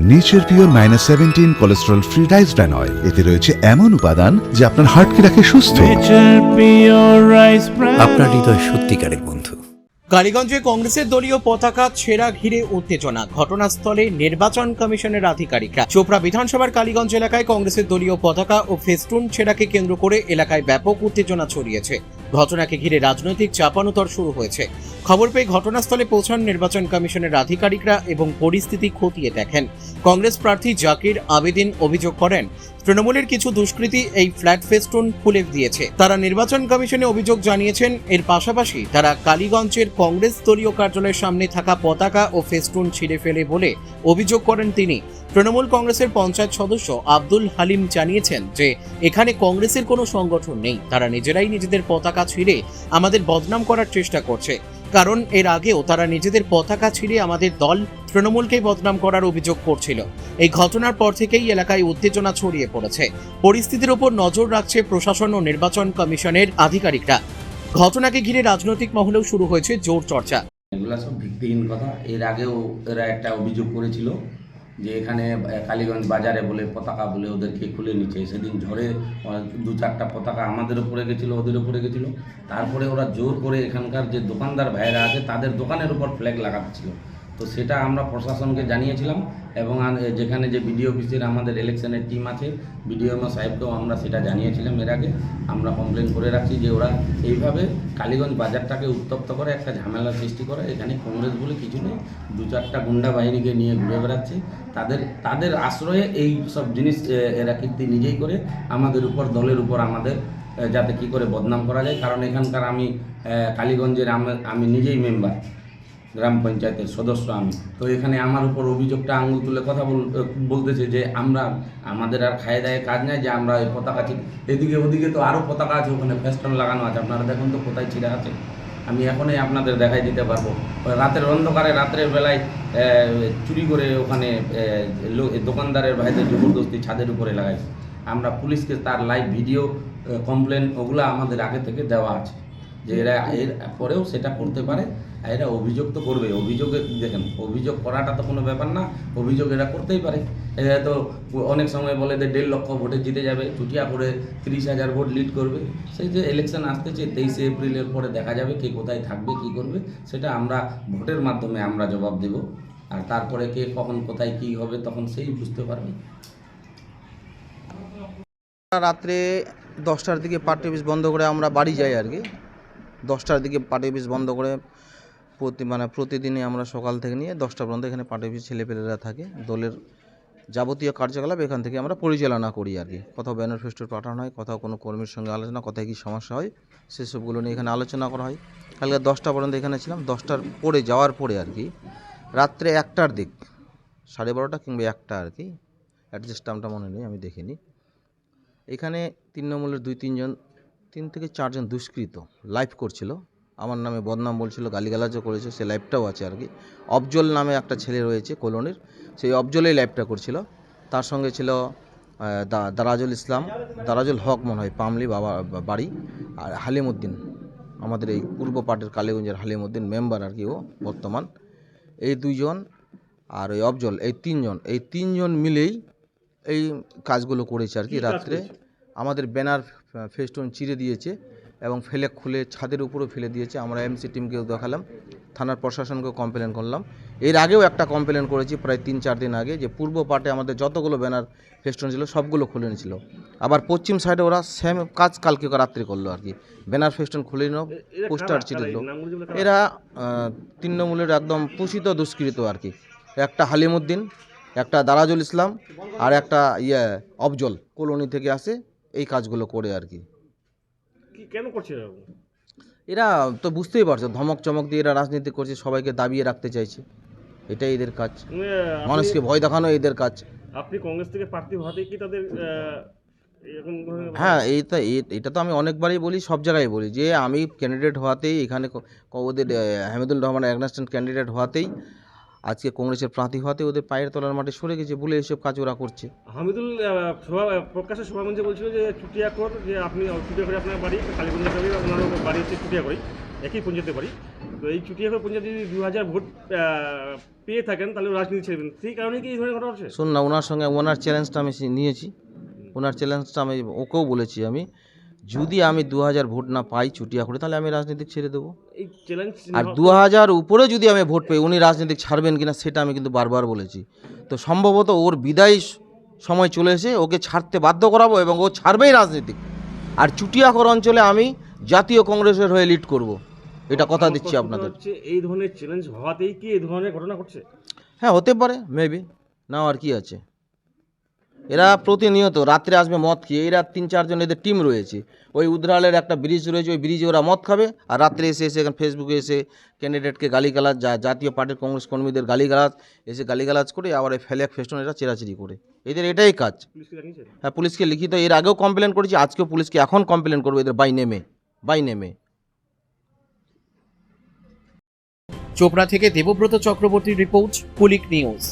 Nature pure -17 cholesterol free rice bran oil. এতে রয়েছে এমন উপাদান যা আপনার হার্টকে রাখে সুস্থ। আপনার হৃদয় সত্যিকারের বন্ধু। কালীগঞ্জে কংগ্রেসের দলীয় পতাকা ছেঁড়া ঘিরে উত্তেজনা, ঘটনাস্থলে নির্বাচন কমিশনের আধিকারিকরা। চোপড়া বিধানসভার কালীগঞ্জ এলাকায় কংগ্রেসের দলীয় পতাকা ও ফেস্টুন ছেঁড়াকে কেন্দ্র করে এলাকায় ব্যাপক উত্তেজনা ছড়িয়েছে। ঘটনাকে ঘিরে রাজনৈতিক চাপানোতর শুরু হয়েছে। খবর পেয়ে ঘটনাস্থলে পৌঁছান নির্বাচন কমিশনের আধিকারিকরা এবং পরিস্থিতি খতিয়ে দেখেন। কংগ্রেস প্রার্থী জাকির আবেদিন অভিযোগ করেন, তৃণমূলের কিছু দুষ্কৃতী এই ফ্ল্যাট ফেস্টুন খুলে দিয়েছে। তারা নির্বাচন কমিশনে অভিযোগ জানিয়েছেন। এর পাশাপাশি তারা কালীগঞ্জের কংগ্রেস দলীয় কার্যালয়ের সামনে থাকা পতাকা ও ফেস্টুন ছিঁড়ে ফেলে বলে অভিযোগ করেন তিনি। তৃণমূল কংগ্রেসের পঞ্চায়েত সদস্য আব্দুল হালিম জানিয়েছেন যে এখানে কংগ্রেসের কোনো সংগঠন নেই, তারা নিজেরাই নিজেদের পতাকা ছিঁড়ে আমাদের বদনাম করার চেষ্টা করছে। কারণ এর আগেও তারা নিজেদের পতাকা ছিঁড়ে আমাদের দল তৃণমূলকেই বদনাম করার অভিযোগ করছিল। এই ঘটনার পর থেকেই এলাকায় উত্তেজনা ছড়িয়ে পড়েছে। পরিস্থিতির উপর নজর রাখছে প্রশাসন ও নির্বাচন কমিশনের আধিকারিকরা। ঘটনাকে ঘিরে রাজনৈতিক মহলেও শুরু হয়েছে জোর চর্চা। এগুলো সব ভিত্তিহীন কথা। এর আগেও এরা একটা অভিযোগ করেছিল যে এখানে কালীগঞ্জ বাজারে বলে পতাকা বলে ওদেরকে খুলে নিচ্ছে। সেদিন ঝড়ে 2-4টা পতাকা আমাদের উপরে গেছিলো, ওদের উপরে গেছিলো। তারপরে ওরা জোর করে এখানকার যে দোকানদার ভাইয়েরা আছে তাদের দোকানের উপর ফ্ল্যাগ লাগাচ্ছিল। তো সেটা আমরা প্রশাসনকে জানিয়েছিলাম এবং যেখানে যে বিডিও অফিসের আমাদের ইলেকশনের টিম আছে, বিডিওএমও সাহেবকেও আমরা সেটা জানিয়েছিলাম। এর আগে আমরা কমপ্লেন করে রাখছি যে ওরা এইভাবে কালীগঞ্জ বাজারটাকে উত্তপ্ত করে একটা ঝামেলা সৃষ্টি করে। এখানে কংগ্রেস বলে কিছু নেই, 2-4টা গুন্ডা বাহিনীকে নিয়ে ঘুরে বেড়াচ্ছে। তাদের আশ্রয়ে এই সব জিনিস এরা কীর্তি নিজেই করে আমাদের উপর, দলের উপর আমাদের যাতে কি করে বদনাম করা যায়। কারণ এখানকার আমি কালীগঞ্জের আমি নিজেই মেম্বার, গ্রাম পঞ্চায়েতের সদস্য আমি। তো এখানে আমার উপর অভিযোগটা আঙুল তুলে কথা বলতেছে যে আমাদের আর খায় দায়ে কাজ নাই, যে আমরা এই পতাকা এদিকে ওদিকে তো আরও পতাকা আছে, ওখানে ফেস্টন লাগানো আছে। আপনারা দেখুন তো কোথায় ছিঁড়া আছে। আমি এখনই আপনাদের দেখাই দিতে পারবো। রাতের অন্ধকারে, রাত্রের বেলায় চুরি করে ওখানে দোকানদারের ভাইদের জবরদস্তি ছাদের উপরে লাগাইছে। আমরা পুলিশকে তার লাইভ ভিডিও কমপ্লেন ওগুলো আমাদের আগে থেকে দেওয়া আছে যে এরা এর পরেও সেটা করতে পারে। এরা অভিযোগ তো করবে। অভিযোগে দেখেন, অভিযোগ করাটা তো কোনো ব্যাপার না, অভিযোগ এরা করতেই পারে। এরা তো অনেক সময় বলে যে 1.5 লক্ষ ভোটে জিতে যাবে, চুটিয়া করে 30,000 ভোট লিড করবে। সেই যে ইলেকশন আসতেছে 23শে এপ্রিলের পরে দেখা যাবে কে কোথায় থাকবে, কি করবে, সেটা আমরা ভোটের মাধ্যমে আমরা জবাব দেব। আর তারপরে কে কখন কোথায় কি হবে তখন সেই বুঝতে পারবে। রাত্রে 10টার দিকে পার্টি অফিস বন্ধ করে আমরা বাড়ি যাই আর কি। 10টার দিকে পার্টি অফিস বন্ধ করে প্রতিদিনই আমরা সকাল থেকে নিয়ে 10টা পর্যন্ত এখানে পার্টি অফিস ছেলেপেলেরা থাকে। দলের যাবতীয় কার্যকলাপ এখান থেকে আমরা পরিচালনা করি আর কি। কোথাও ব্যানার ফেস্টুন পাঠানো হয়, কোথাও কোনো কর্মীর সঙ্গে আলোচনা, কোথায় কী সমস্যা হয় সেসবগুলো নিয়ে এখানে আলোচনা করা হয়। কালকে 10টা পর্যন্ত এখানে ছিলাম। 10টার পরে যাওয়ার পরে আর কি রাত্রে 1টার দিক, 12:30 কিংবা 1টা আর কি, অ্যাডজাস্ট টাইমটা মনে নেই, আমি দেখিনি। এখানে তৃণমূলের 3 থেকে 4 জন দুষ্কৃত লাইভ করছিল, আমার নামে বদনাম বলছিল, গালিগালাজও করেছে। সে লাইভটাও আছে আর কি। অফজল নামে একটা ছেলে রয়েছে কলোনির, সেই অফজলেই লাইভটা করছিল। তার সঙ্গে ছিল দারাজুল হক মনে হয়, পামলি বাড়ি, আর হালিমউদ্দিন, আমাদের এই পূর্ব পার্টির কালীগঞ্জের হালিমউদ্দিন মেম্বার আর কি, ও বর্তমান। এই 2 জন আর ওই অফজল, এই 3 জন মিলেই এই কাজগুলো করেছে আর কি। রাত্রে আমাদের ব্যানার ফেস্টুন চিরে দিয়েছে এবং ফেলে খুলে ছাদের উপরেও ফেলে দিয়েছে। আমরা এমসি টিমকেও দেখালাম, থানার প্রশাসনকেও কমপ্লেন করলাম। এর আগেও একটা কমপ্লেন করেছি প্রায় 3-4 দিন আগে, যে পূর্ব পার্টে আমাদের যতগুলো ব্যানার ফেস্টুন ছিল সবগুলো খুলে নিয়েছিল। আবার পশ্চিম সাইডে ওরা সেম কাজ কালকে রাত্রে করলো আর কি। ব্যানার ফেস্টুন খুলে নিল, পোস্টার চিরে দিল। এরা তৃণমূলের একদম পুষিত দুষ্কৃত আর কি। একটা হালিমউদ্দিন, একটা দারাজুল ইসলাম, আর একটা অফজল কলোনি থেকে আসে এই কাজগুলো করে আর কি। কেন করছে এরা তো বুঝতেই পারছো, ধমক চমক দিয়ে এরা রাজনীতি করছে, সবাইকে দাবিয়ে রাখতে চাইছে। এটাই এদের কাজ, মানুষকে ভয় দেখানো এদের কাজ। আপনি কংগ্রেস থেকে প্রার্থী হতেই কি তাদের হ্যাঁ, এটা তো আমি অনেকবারই বলি, সব জায়গায় বলি যে আমি ক্যান্ডিডেট হওয়াতেই, এখানে ওদের হামিদুল রহমান অ্যাগনেস্টেন্ট ক্যান্ডিডেট হওয়াতেই, আজকে কংগ্রেসের প্রার্থী হওয়াতে ওদের পায়ের তলার মাটি সরে গেছে বলে এসব কাজ ওরা করছে। হামিদুল প্রকাশের সভামঞ্চে বলছিল যে চুটিয়াকর, যে আপনি চুটিয়াকরে আপনার বাড়ি, কালীগঞ্জের বাড়ি, ওনার বাড়ি হচ্ছে চুটিয়াকরি, একই পঞ্চায়েতের বাড়ি। তো এই চুটিয়াখালী পঞ্চায়েত যদি 2000 ভোট পেয়ে থাকেন তাহলে রাজনীতি ছেড়েবেন, সেই কারণে কি এই ধরনের ঘটনা হচ্ছে? শুন না, ওনার সঙ্গে ওনার চ্যালেঞ্জটা আমি নিয়েছি। ওনার চ্যালেঞ্জটা আমি ওকেও বলেছি, আমি যদি আমি 2000 ভোট না পাই চুটিয়াখালী তাহলে আমি রাজনীতি ছেড়ে দেবো। এই চ্যালেঞ্জ আর 2000 উপরে যদি আমি ভোট পাই উনি রাজনীতি ছাড়বেন কিনা সেটা আমি কিন্তু বারবার বলেছি। তো সম্ভবত ওর বিদায় সময় চলে এসে ওকে ছাড়তে বাধ্য করাবো এবং ও ছাড়বেই রাজনীতি। আর চুটিয়াখালী অঞ্চলে আমি জাতীয় কংগ্রেসের হয়ে লিড করব, এটা কথা দিচ্ছি আপনাদের। হচ্ছে এই ধরনের চ্যালেঞ্জ হওয়াতেই কি এই ধরনের ঘটনা ঘটছে? হ্যাঁ, হতে পারে, মেবি। না আর কি আছে, এরা প্রতিনিয়ত রাত্রে আসবে মদ খেয়ে। এরা 3-4 জন এদের টিম রয়েছে। ওই উদ্রালের একটা ব্রিজ রয়েছে, ওই ব্রিজে ওরা মদ খাবে আর রাত্রে এসে এখানে ফেসবুকে এসে ক্যান্ডিডেটকে গালিগালাজ, জাতীয় পার্টির কংগ্রেস কর্মীদের গালিগালাজ করে আবার এই ফ্ল্যাগ ফেস্টুন এরা চেরাচেরি করে। এদের এটাই কাজ। পুলিশকে জানিয়েছেন? হ্যাঁ, পুলিশকে লিখিত এর আগেও কমপ্লেন করেছি, আজকেও পুলিশকে এখন কমপ্লেন করবো এদের বাই নেমে। চোপড়া থেকে দেবব্রত চক্রবর্তীর রিপোর্ট, কুলিক নিউজ।